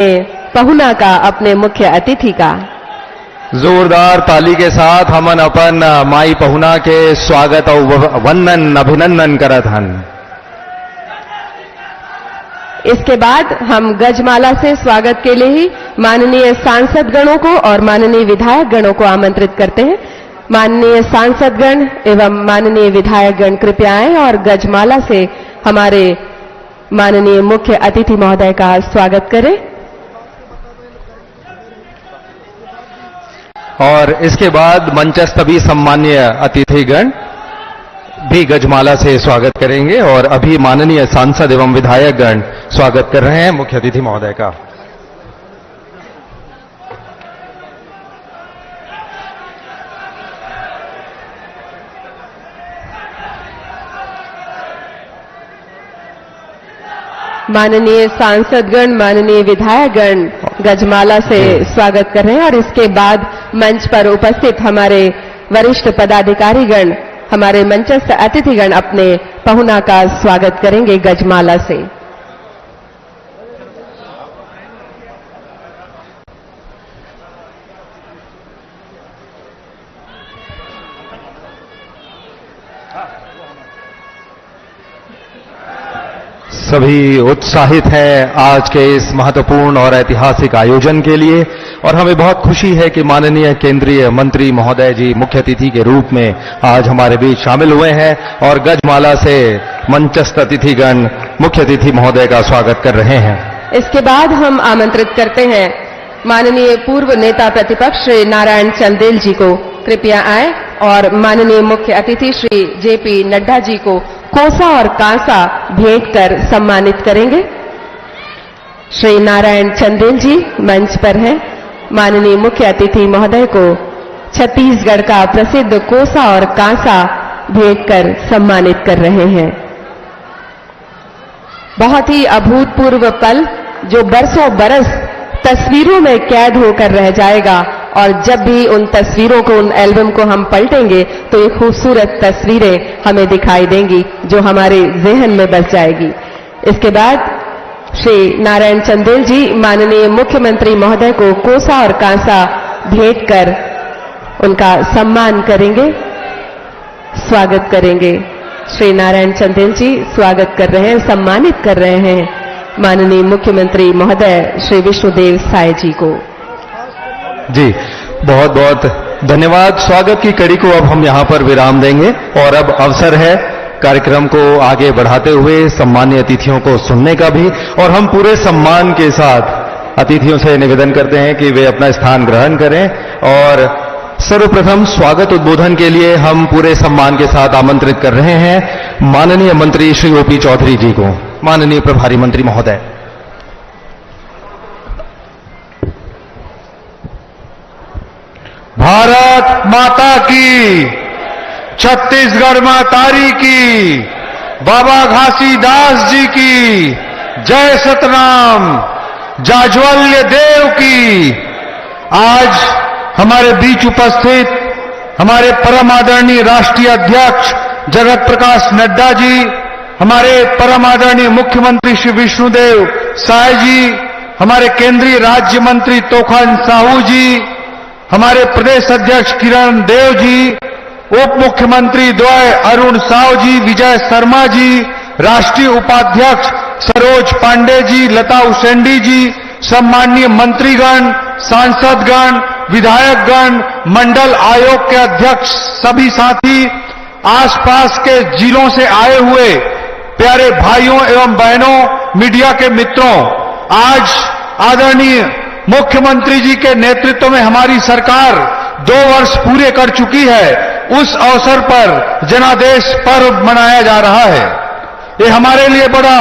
पहुना का, अपने मुख्य अतिथि का जोरदार ताली के साथ हमन अपन माई पहुना के स्वागत और वंदन अभिनंदन करत हन। इसके बाद हम गजमाला से स्वागत के लिए ही माननीय सांसद गणों को और माननीय विधायक गणों को आमंत्रित करते हैं। माननीय सांसद गण एवं माननीय विधायक गण कृपया आएं और गजमाला से हमारे माननीय मुख्य अतिथि महोदय का स्वागत करें। और इसके बाद मंचस्थ भी सम्मान्य अतिथिगण भी गजमाला से स्वागत करेंगे और अभी माननीय सांसद एवं विधायक गण स्वागत कर रहे हैं मुख्य अतिथि महोदय का। माननीय सांसदगण, माननीय विधायकगण गजमाला से स्वागत कर रहे हैं और इसके बाद मंच पर उपस्थित हमारे वरिष्ठ पदाधिकारीगण, हमारे मंचस्थ अतिथिगण अपने पहुना का स्वागत करेंगे गजमाला से। सभी उत्साहित हैं आज के इस महत्वपूर्ण और ऐतिहासिक आयोजन के लिए और हमें बहुत खुशी है कि माननीय केंद्रीय मंत्री महोदय जी मुख्य अतिथि के रूप में आज हमारे बीच शामिल हुए हैं और गजमाला से मंचस्थ अतिथिगण मुख्य अतिथि महोदय का स्वागत कर रहे हैं। इसके बाद हम आमंत्रित करते हैं माननीय पूर्व नेता प्रतिपक्ष श्री नारायण चंदेल जी को, कृपया आए और माननीय मुख्य अतिथि श्री जेपी नड्डा जी को कोसा और कांसा भेंट कर सम्मानित करेंगे। श्री नारायण चंदेल जी मंच पर हैं। माननीय मुख्य अतिथि महोदय को छत्तीसगढ़ का प्रसिद्ध कोसा और कांसा भेंट कर सम्मानित कर रहे हैं। बहुत ही अभूतपूर्व पल जो बरसों बरस तस्वीरों में कैद होकर रह जाएगा और जब भी उन तस्वीरों को, उन एल्बम को हम पलटेंगे तो ये खूबसूरत तस्वीरें हमें दिखाई देंगी जो हमारे ज़हन में बस जाएगी। इसके बाद श्री नारायण चंदेल जी माननीय मुख्यमंत्री महोदय को कोसा और कांसा भेंट कर उनका सम्मान करेंगे, स्वागत करेंगे। श्री नारायण चंदेल जी स्वागत कर रहे हैं, सम्मानित कर रहे हैं माननीय मुख्यमंत्री महोदय श्री विष्णुदेव साय जी को। जी बहुत बहुत धन्यवाद। स्वागत की कड़ी को अब हम यहां पर विराम देंगे और अब अवसर है कार्यक्रम को आगे बढ़ाते हुए सम्मान्य अतिथियों को सुनने का भी, और हम पूरे सम्मान के साथ अतिथियों से निवेदन करते हैं कि वे अपना स्थान ग्रहण करें और सर्वप्रथम स्वागत उद्बोधन के लिए हम पूरे सम्मान के साथ आमंत्रित कर रहे हैं माननीय मंत्री श्री ओपी चौधरी जी को। माननीय प्रभारी मंत्री महोदय। भारत माता की, छत्तीसगढ़ मातारी की, बाबा घासीदास जी की जय सतनाम, जाज्वल्य देव की। आज हमारे बीच उपस्थित हमारे परम आदरणीय राष्ट्रीय अध्यक्ष जगत प्रकाश नड्डा जी, हमारे परम आदरणीय मुख्यमंत्री श्री विष्णुदेव साय जी, हमारे केंद्रीय राज्य मंत्री तोखन साहू जी, हमारे प्रदेश अध्यक्ष किरण देव जी, उप मुख्यमंत्री द्वय अरुण साव जी, विजय शर्मा जी, राष्ट्रीय उपाध्यक्ष सरोज पांडे जी, लता उसेंडी जी, सम्माननीय मंत्रीगण, सांसदगण, विधायकगण, मंडल आयोग के अध्यक्ष, सभी साथी, आसपास के जिलों से आए हुए प्यारे भाइयों एवं बहनों, मीडिया के मित्रों, आज आदरणीय मुख्यमंत्री जी के नेतृत्व में हमारी सरकार 2 वर्ष पूरे कर चुकी है। उस अवसर पर जनादेश पर्व मनाया जा रहा है। ये हमारे लिए बड़ा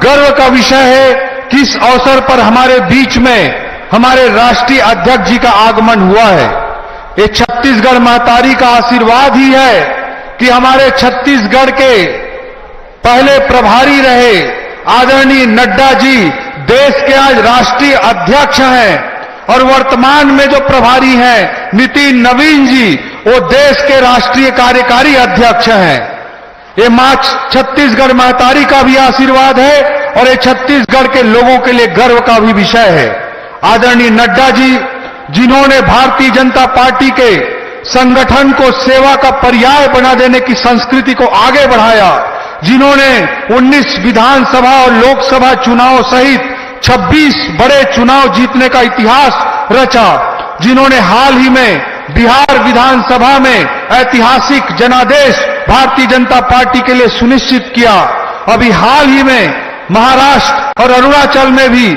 गर्व का विषय है कि इस अवसर पर हमारे बीच में हमारे राष्ट्रीय अध्यक्ष जी का आगमन हुआ है। ये छत्तीसगढ़ महतारी का आशीर्वाद ही है कि हमारे छत्तीसगढ़ के पहले प्रभारी रहे आदरणीय नड्डा जी देश के आज राष्ट्रीय अध्यक्ष हैं और वर्तमान में जो प्रभारी हैं नितिन नवीन जी, वो देश के राष्ट्रीय कार्यकारी अध्यक्ष हैं। ये मां छत्तीसगढ़ महतारी का भी आशीर्वाद है और ये छत्तीसगढ़ के लोगों के लिए गर्व का भी विषय है। आदरणीय नड्डा जी, जिन्होंने भारतीय जनता पार्टी के संगठन को सेवा का पर्याय बना देने की संस्कृति को आगे बढ़ाया, जिन्होंने 19 विधानसभा और लोकसभा चुनाव सहित 26 बड़े चुनाव जीतने का इतिहास रचा, जिन्होंने हाल ही में बिहार विधानसभा में ऐतिहासिक जनादेश भारतीय जनता पार्टी के लिए सुनिश्चित किया, अभी हाल ही में महाराष्ट्र और अरुणाचल में भी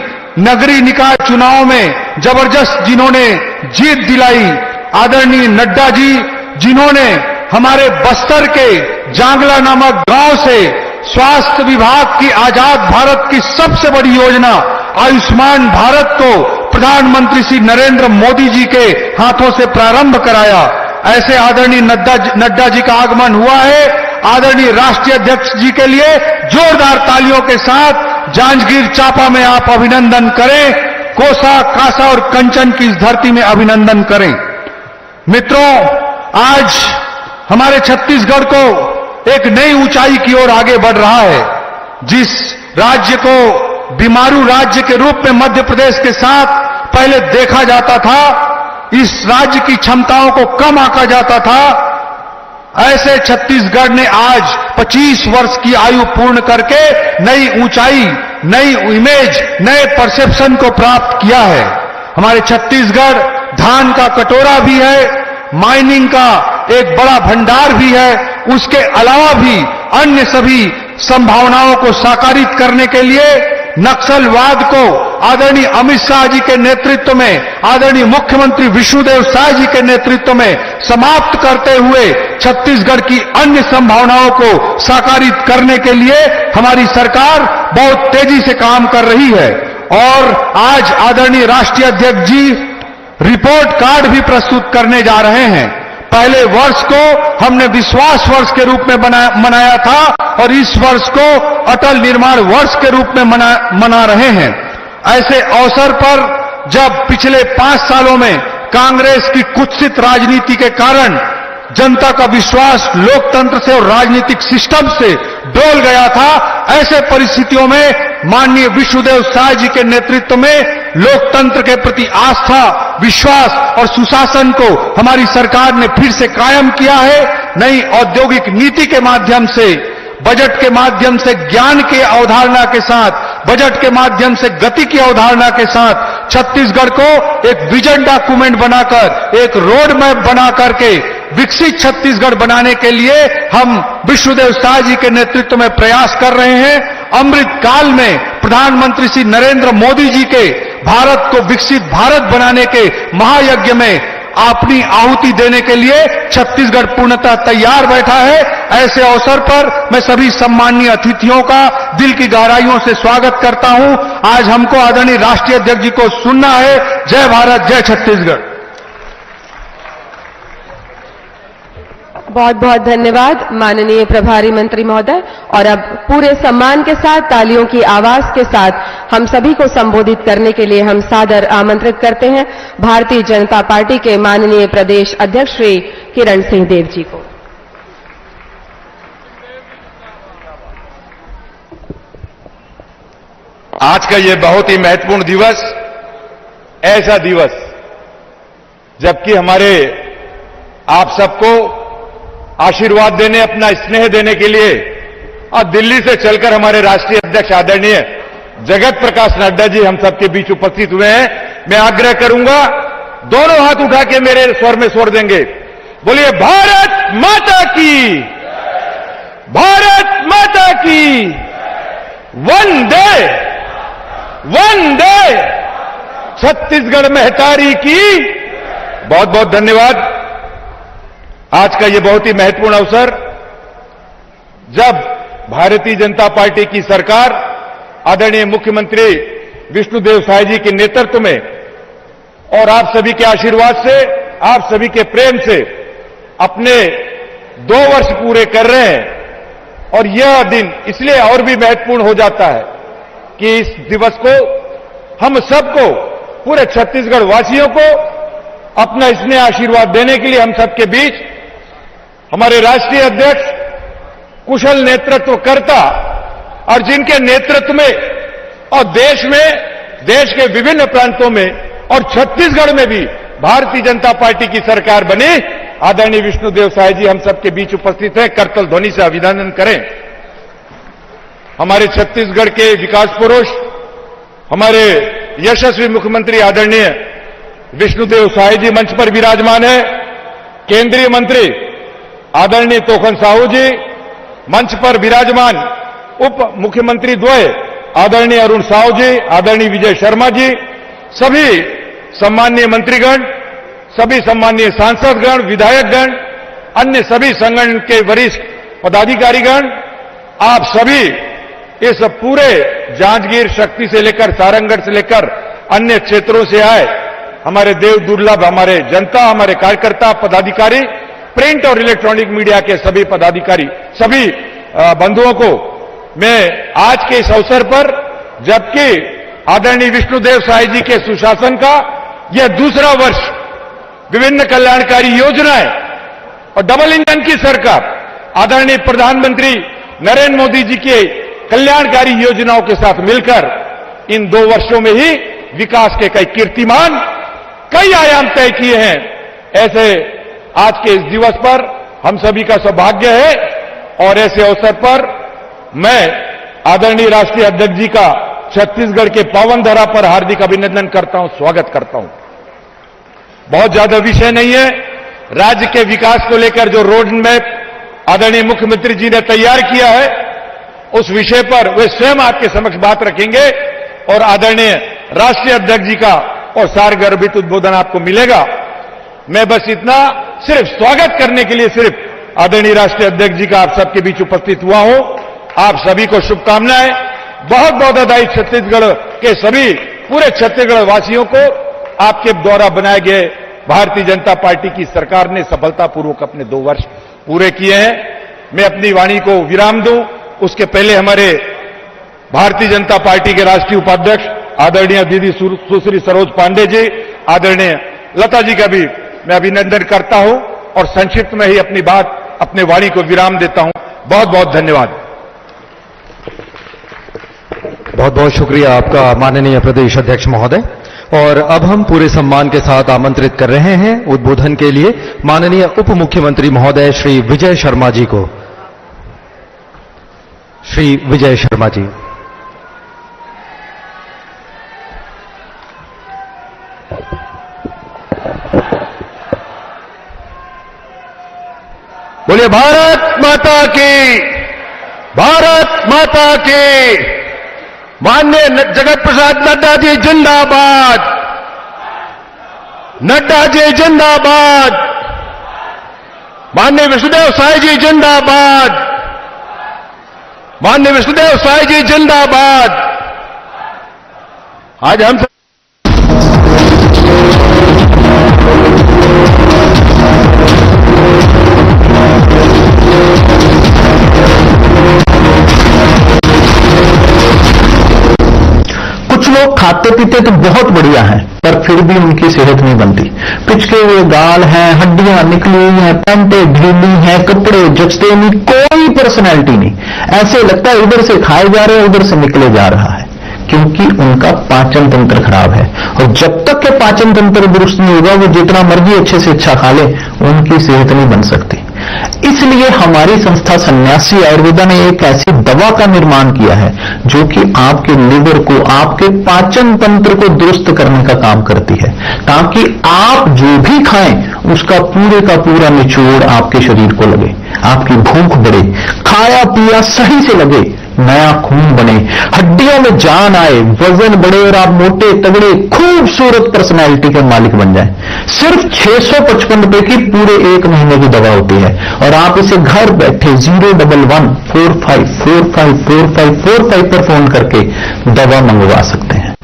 नगरीय निकाय चुनाव में जबरदस्त जिन्होंने जीत दिलाई, आदरणीय नड्डा जी, जिन्होंने हमारे बस्तर के जांगला नामक गांव से स्वास्थ्य विभाग की आजाद भारत की सबसे बड़ी योजना आयुष्मान भारत को प्रधानमंत्री श्री नरेंद्र मोदी जी के हाथों से प्रारंभ कराया, ऐसे आदरणीय नड्डा जी का आगमन हुआ है। आदरणीय राष्ट्रीय अध्यक्ष जी के लिए जोरदार तालियों के साथ जांजगीर चांपा में आप अभिनंदन करें, कोसा, कासा और कंचन की इस धरती में अभिनंदन करें। मित्रों, आज हमारे छत्तीसगढ़ को एक नई ऊंचाई की ओर आगे बढ़ रहा है। जिस राज्य को बीमारू राज्य के रूप में मध्य प्रदेश के साथ पहले देखा जाता था, इस राज्य की क्षमताओं को कम आंका जाता था, ऐसे छत्तीसगढ़ ने आज 25 वर्ष की आयु पूर्ण करके नई ऊंचाई, नई इमेज, नए परसेप्शन को प्राप्त किया है। हमारे छत्तीसगढ़ धान का कटोरा भी है, माइनिंग का एक बड़ा भंडार भी है, उसके अलावा भी अन्य सभी संभावनाओं को साकारित करने के लिए नक्सलवाद को आदरणीय अमित शाह जी के नेतृत्व में, आदरणीय मुख्यमंत्री विष्णुदेव साय जी के नेतृत्व में समाप्त करते हुए छत्तीसगढ़ की अन्य संभावनाओं को साकारित करने के लिए हमारी सरकार बहुत तेजी से काम कर रही है। और आज आदरणीय राष्ट्रीय अध्यक्ष जी रिपोर्ट कार्ड भी प्रस्तुत करने जा रहे हैं। पहले वर्ष को हमने विश्वास वर्ष के रूप में मनाया था और इस वर्ष को अटल निर्माण वर्ष के रूप में मना रहे हैं। ऐसे अवसर पर जब पिछले 5 सालों में कांग्रेस की कुत्सित राजनीति के कारण जनता का विश्वास लोकतंत्र से और राजनीतिक सिस्टम से डोल गया था, ऐसे परिस्थितियों में माननीय विष्णुदेव साय जी के नेतृत्व में लोकतंत्र के प्रति आस्था, विश्वास और सुशासन को हमारी सरकार ने फिर से कायम किया है। नई औद्योगिक नीति के माध्यम से, बजट के माध्यम से ज्ञान की अवधारणा के साथ, बजट के माध्यम से गति की अवधारणा के साथ छत्तीसगढ़ को एक विजन डॉक्यूमेंट बनाकर, एक रोड मैप बना करके विकसित छत्तीसगढ़ बनाने के लिए हम विष्णुदेव साय जी के नेतृत्व में प्रयास कर रहे हैं। अमृत काल में प्रधानमंत्री श्री नरेंद्र मोदी जी के भारत को विकसित भारत बनाने के महायज्ञ में अपनी आहुति देने के लिए छत्तीसगढ़ पूर्णतः तैयार बैठा है। ऐसे अवसर पर मैं सभी सम्माननीय अतिथियों का दिल की गहराइयों से स्वागत करता हूं। आज हमको आदरणीय राष्ट्रीय अध्यक्ष जी को सुनना है। जय भारत, जय छत्तीसगढ़। बहुत बहुत धन्यवाद माननीय प्रभारी मंत्री महोदय। और अब पूरे सम्मान के साथ, तालियों की आवाज के साथ हम सभी को संबोधित करने के लिए हम सादर आमंत्रित करते हैं भारतीय जनता पार्टी के माननीय प्रदेश अध्यक्ष श्री किरण सिंह देव जी को। आज का ये बहुत ही महत्वपूर्ण दिवस, ऐसा दिवस जबकि हमारे आप सबको आशीर्वाद देने, अपना स्नेह देने के लिए और दिल्ली से चलकर हमारे राष्ट्रीय अध्यक्ष आदरणीय जगत प्रकाश नड्डा जी हम सबके बीच उपस्थित हुए हैं। मैं आग्रह करूंगा, दोनों हाथ उठा के मेरे स्वर में स्वर देंगे। बोलिए भारत माता की, भारत माता की, वंदे वंदे, छत्तीसगढ़ महतारी की। बहुत बहुत धन्यवाद। आज का ये बहुत ही महत्वपूर्ण अवसर, जब भारतीय जनता पार्टी की सरकार आदरणीय मुख्यमंत्री विष्णुदेव साय जी के नेतृत्व में और आप सभी के आशीर्वाद से, आप सभी के प्रेम से अपने 2 वर्ष पूरे कर रहे हैं। और यह दिन इसलिए और भी महत्वपूर्ण हो जाता है कि इस दिवस को हम सबको, पूरे छत्तीसगढ़ वासियों को अपना स्नेह आशीर्वाद देने के लिए हम सबके बीच हमारे राष्ट्रीय अध्यक्ष, कुशल नेतृत्व करता और जिनके नेतृत्व में और देश में देश के विभिन्न प्रांतों में और छत्तीसगढ़ में भी भारतीय जनता पार्टी की सरकार बनी। आदरणीय विष्णुदेव साय जी हम सबके बीच उपस्थित हैं, करतल ध्वनि से अभिनंदन करें। हमारे छत्तीसगढ़ के विकास पुरुष, हमारे यशस्वी मुख्यमंत्री आदरणीय विष्णुदेव साय जी मंच पर विराजमान है। केंद्रीय मंत्री आदरणीय तोखन साहू जी मंच पर विराजमान, उप मुख्यमंत्री द्वय आदरणीय अरुण साहू जी, आदरणीय विजय शर्मा जी, सभी सम्माननीय मंत्रीगण, सभी सम्माननीय सांसदगण, विधायकगण, अन्य सभी संगठन के वरिष्ठ पदाधिकारीगण, आप सभी इस पूरे जांजगीर शक्ति से लेकर सारंगढ़ से लेकर अन्य क्षेत्रों से आए हमारे देव दुर्लभ, हमारे जनता, हमारे कार्यकर्ता, पदाधिकारी, प्रिंट और इलेक्ट्रॉनिक मीडिया के सभी पदाधिकारी, सभी बंधुओं को मैं आज के इस अवसर पर, जबकि आदरणीय विष्णुदेव साय जी के सुशासन का यह दूसरा वर्ष, विभिन्न कल्याणकारी योजनाएं और डबल इंजन की सरकार, आदरणीय प्रधानमंत्री नरेंद्र मोदी जी के कल्याणकारी योजनाओं के साथ मिलकर इन 2 वर्षों में ही विकास के कई कीर्तिमान, कई आयाम तय किए हैं। ऐसे आज के इस दिवस पर हम सभी का सौभाग्य है और ऐसे अवसर पर मैं आदरणीय राष्ट्रीय अध्यक्ष जी का छत्तीसगढ़ के पावन धरा पर हार्दिक अभिनंदन करता हूं, स्वागत करता हूं। बहुत ज्यादा विषय नहीं है। राज्य के विकास को लेकर जो रोड मैप आदरणीय मुख्यमंत्री जी ने तैयार किया है, उस विषय पर वे स्वयं आपके समक्ष बात रखेंगे और आदरणीय राष्ट्रीय अध्यक्ष जी का और सारगर्भित उद्बोधन आपको मिलेगा। मैं बस इतना सिर्फ स्वागत करने के लिए सिर्फ आदरणीय राष्ट्रीय अध्यक्ष जी का आप सबके बीच उपस्थित हुआ हूं। आप सभी को शुभकामनाएं। बहुत बहुत बधाई छत्तीसगढ़ के सभी पूरे छत्तीसगढ़ वासियों को। आपके द्वारा बनाए गए भारतीय जनता पार्टी की सरकार ने सफलतापूर्वक अपने 2 वर्ष पूरे किए हैं। मैं अपनी वाणी को विराम दूं, उसके पहले हमारे भारतीय जनता पार्टी के राष्ट्रीय उपाध्यक्ष आदरणीय दीदी सुश्री सरोज पांडे जी, आदरणीय लता जी का भी मैं अभिनंदन करता हूं और संक्षिप्त में ही अपनी बात, अपने वाणी को विराम देता हूं। बहुत बहुत धन्यवाद। बहुत बहुत शुक्रिया आपका माननीय प्रदेश अध्यक्ष महोदय। और अब हम पूरे सम्मान के साथ आमंत्रित कर रहे हैं उद्बोधन के लिए माननीय उप मुख्यमंत्री महोदय श्री विजय शर्मा जी को। श्री विजय शर्मा जी। बोलिए भारत माता की, भारत माता की। माननीय जगत प्रसाद नड्डा जी जिंदाबाद, नड्डा जी जिंदाबाद, माननीय विष्णुदेव साय जी जिंदाबाद, माननीय विष्णुदेव साय जी जिंदाबाद। आज हम कुछ लोग खाते पीते तो बहुत बढ़िया हैं, पर फिर भी उनकी सेहत नहीं बनती। पिचके हुए गाल हैं, हड्डियां निकली हुई हैं, पैंटें ढीली हैं, कपड़े जचते नहीं, कोई पर्सनैलिटी नहीं। ऐसे लगता है इधर से खाए जा रहे हैं, उधर से निकले जा रहा है, क्योंकि उनका पाचन तंत्र खराब है। और जब तक के पाचन तंत्र दुरुस्त नहीं होगा, वो जितना मर्जी अच्छे से अच्छा खा ले, उनकी सेहत नहीं बन सकती। इसलिए हमारी संस्था सन्यासी आयुर्वेदा ने एक ऐसी दवा का निर्माण किया है जो कि आपके लिवर को, आपके पाचन तंत्र को दुरुस्त करने का काम करती है, ताकि आप जो भी खाएं उसका पूरे का पूरा निचोड़ आपके शरीर को लगे, आपकी भूख बढ़े, खाया पिया सही से लगे, नया खून बने, हड्डियों में जान आए, वजन बढ़े और आप मोटे तगड़े खूबसूरत पर्सनैलिटी के मालिक बन जाएं। सिर्फ 655 रुपए की पूरे 1 महीने की दवा होती है और आप इसे घर बैठे 01145454545 पर फोन करके दवा मंगवा सकते हैं।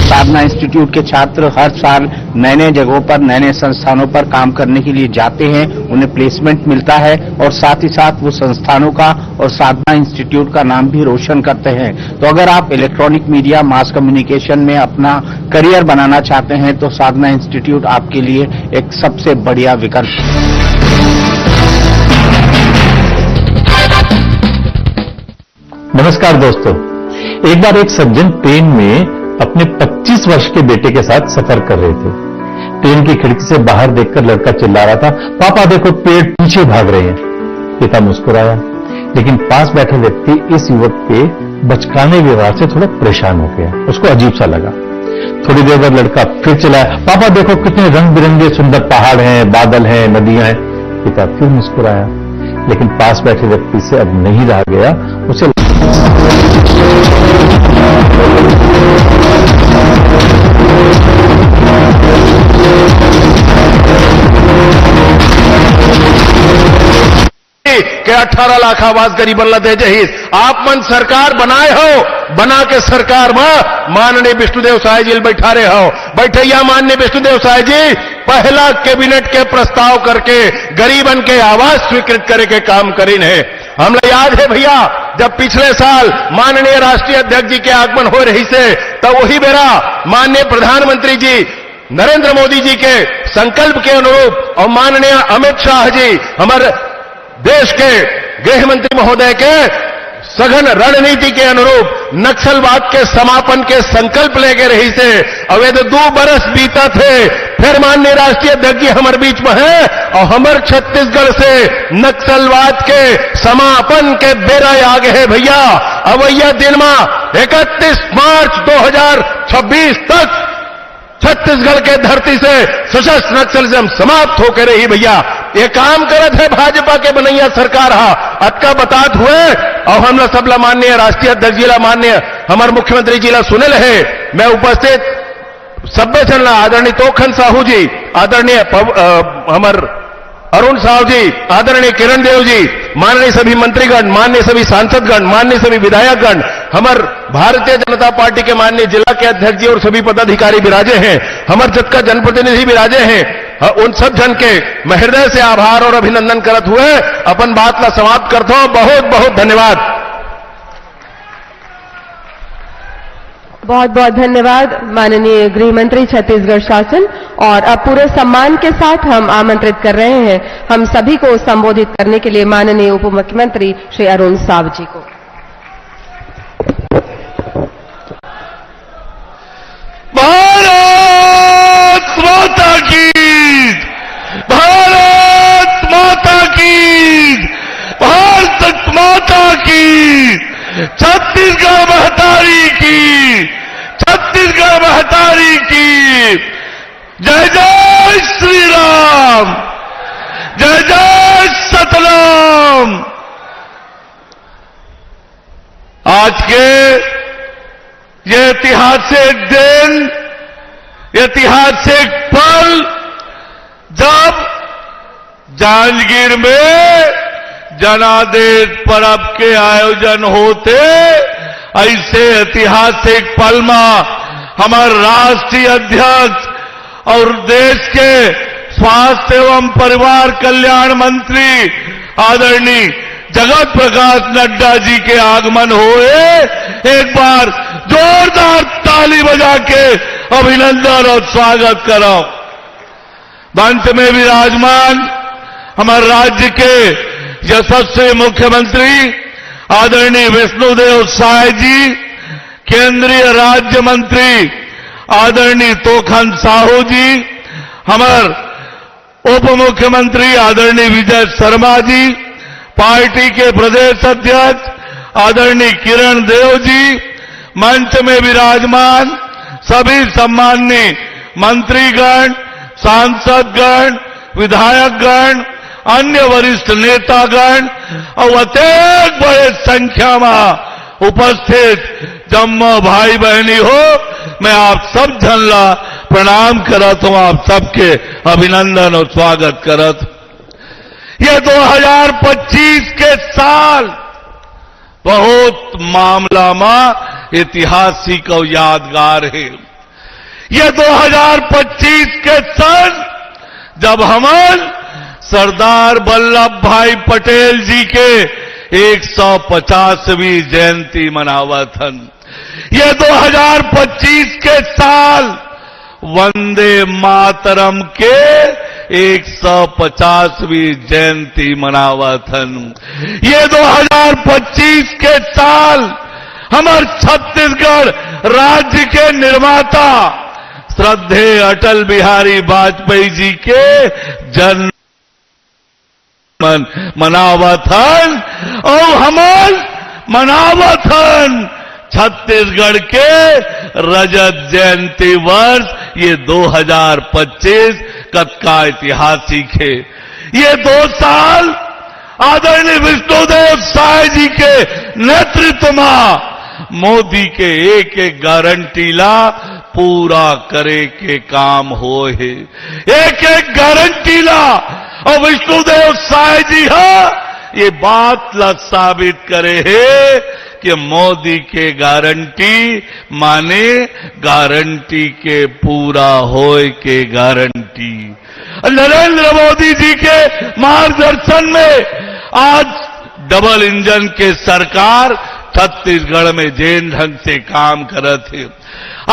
साधना इंस्टीट्यूट के छात्र हर साल नए नए जगहों पर, नए नए संस्थानों पर काम करने के लिए जाते हैं, उन्हें प्लेसमेंट मिलता है और साथ ही साथ वो संस्थानों का और साधना इंस्टीट्यूट का नाम भी रोशन करते हैं। तो अगर आप इलेक्ट्रॉनिक मीडिया, मास कम्युनिकेशन में अपना करियर बनाना चाहते हैं तो साधना इंस्टीट्यूट आपके लिए एक सबसे बढ़िया विकल्प है। नमस्कार दोस्तों। एक बार एक सज्जन ट्रेन में अपने 25 वर्ष के बेटे के साथ सफर कर रहे थे। ट्रेन की खिड़की से बाहर देखकर लड़का चिल्ला रहा था, पापा देखो पेड़ पीछे भाग रहे हैं। पिता मुस्कुराया, लेकिन पास बैठे व्यक्ति इस युवक के बचकाने व्यवहार से थोड़ा परेशान हो गया। उसको अजीब सा लगा। थोड़ी देर बाद लड़का फिर चिल्लाया, पापा देखो कितने रंग बिरंगे सुंदर पहाड़ हैं, बादल हैं, नदियां हैं। पिता फिर मुस्कुराया, लेकिन पास बैठे व्यक्ति से अब नहीं रहा गया। उसे कि 18 लाख आवास गरीबन ला दे जहीज आप मन सरकार बनाए हो, बना के सरकार में माननीय विष्णुदेव साय जी बैठा रहे हो। बैठैया माननीय विष्णुदेव साय जी पहला कैबिनेट के प्रस्ताव करके गरीबन के आवास स्वीकृत करे के काम करीन है। हमला याद है भैया, जब पिछले साल माननीय राष्ट्रीय अध्यक्ष जी के आगमन हो रही से तब वही बेरा माननीय प्रधानमंत्री जी नरेंद्र मोदी जी के संकल्प के अनुरूप और माननीय अमित शाह जी हमारे देश के गृह मंत्री महोदय के सघन रणनीति के अनुरूप नक्सलवाद के समापन के संकल्प लेके रही से अवैध 2 बरस बीता थे। फिर माननीय राष्ट्रीय अध्यक्ष जी हमारे बीच में है और हमारे छत्तीसगढ़ से नक्सलवाद के समापन के बेरा आगे है भैया। अवैया दिन में 31 मार्च 2026 तक छत्तीसगढ़ के धरती से सशस्त्र नक्सलिज्म समाप्त होकर रही भैया। ये काम करत है भाजपा के बनैया सरकार हा अटका बतात हुए और हमला सबला माननीय राष्ट्रीय अध्यक्ष जी ला माननीय हमारे मुख्यमंत्री जी ला सुनल है। मैं उपस्थित सभ्य चलना आदरणीय तोखन साहू जी, आदरणीय हमार अरुण साहू जी, आदरणीय किरण देव जी, माननीय सभी मंत्रीगण, माननीय सभी सांसदगण, माननीय सभी विधायकगण, हमार भारतीय जनता पार्टी के माननीय जिला के अध्यक्ष जी और सभी पदाधिकारी विराजे हैं, हमारे जत का जनप्रतिनिधि विराजे हैं। उन सब जन के मैं हृदय से आभार और अभिनंदन करत हुए अपन बात ला समाप्त करता हूं। बहुत बहुत धन्यवाद। बहुत बहुत धन्यवाद माननीय गृह मंत्री छत्तीसगढ़ शासन। और अब पूरे सम्मान के साथ हम आमंत्रित कर रहे हैं हम सभी को संबोधित करने के लिए माननीय उप मुख्यमंत्री श्री अरुण साव जी को। भारत माता की, भारत माता की, भारत माता की, छत्तीसगढ़ महतारी की, छत्तीसगढ़ महतारी की। जय जय श्री राम, जय जय सतनाम। आज के ये ऐतिहासिक दिन, ऐतिहासिक पल जब जांजगीर में जनादेश पर्व के आयोजन होते, ऐसे ऐतिहासिक पल में हमारे राष्ट्रीय अध्यक्ष और देश के स्वास्थ्य एवं परिवार कल्याण मंत्री आदरणीय जगत प्रकाश नड्डा जी के आगमन हुए। एक बार जोरदार ताली बजा के अभिनंदन और स्वागत करो। मंच में विराजमान हमारे राज्य के यशस्वी मुख्यमंत्री आदरणीय विष्णुदेव साय जी, केंद्रीय राज्य मंत्री आदरणीय तोखन साहू जी, हमारे उप मुख्यमंत्री आदरणीय विजय शर्मा जी, पार्टी के प्रदेश अध्यक्ष आदरणीय किरण देव जी, मंच में विराजमान सभी सम्माननीय मंत्रीगण, सांसदगण, विधायकगण, अन्य वरिष्ठ नेतागण और अत्यंत बड़े संख्या में उपस्थित जम्मू भाई बहनी हो, मैं आप सब झनला प्रणाम करत हूं, आप सबके अभिनंदन और स्वागत करत। ये 2025 के साल बहुत मामला में ऐतिहासिक और यादगार है। ये 2025 के सन जब हम सरदार वल्लभ भाई पटेल जी के 150वीं जयंती मनावत हन। ये 2025 के साल वंदे मातरम के 150वीं जयंती मनावथन। ये 2025 के साल हमारे छत्तीसगढ़ राज्य के निर्माता श्रद्धेय अटल बिहारी वाजपेयी जी के जन्म मनावथन और हमार मनावथन छत्तीसगढ़ के रजत जयंती वर्ष ये 2025 का ऐतिहासिक है। ये 2 साल आदरणीय विष्णुदेव साय जी के नेतृत्व में मोदी के एक एक गारंटी ला पूरा करे के काम हो है। एक एक गारंटी ला और विष्णुदेव साय जी ये बात ला साबित करे है कि मोदी के गारंटी माने गारंटी के पूरा होए के गारंटी। नरेंद्र मोदी जी के मार्गदर्शन में आज डबल इंजन के सरकार छत्तीसगढ़ में जैन ढंग से काम करत है।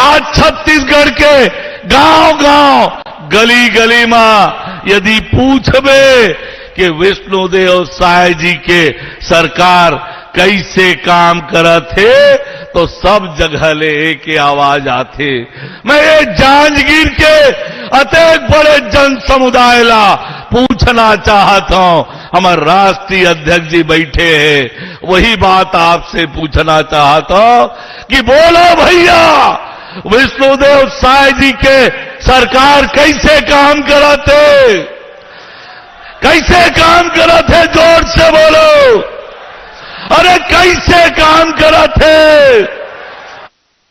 आज छत्तीसगढ़ के गांव-गांव, गली-गली में यदि पूछबे कि विष्णुदेव साय जी के सरकार कैसे काम करत है तो सब जगह ले एक आवाज आते। मैं ये जांजगीर के अतेक बड़े जन समुदाय ला पूछना चाहता हूं। हमारे राष्ट्रीय अध्यक्ष जी बैठे हैं, वही बात आपसे पूछना चाहता हूं कि बोलो भैया, विष्णुदेव साय जी के सरकार कैसे काम करते, कैसे काम करते? जोर से बोलो, अरे कैसे काम करते?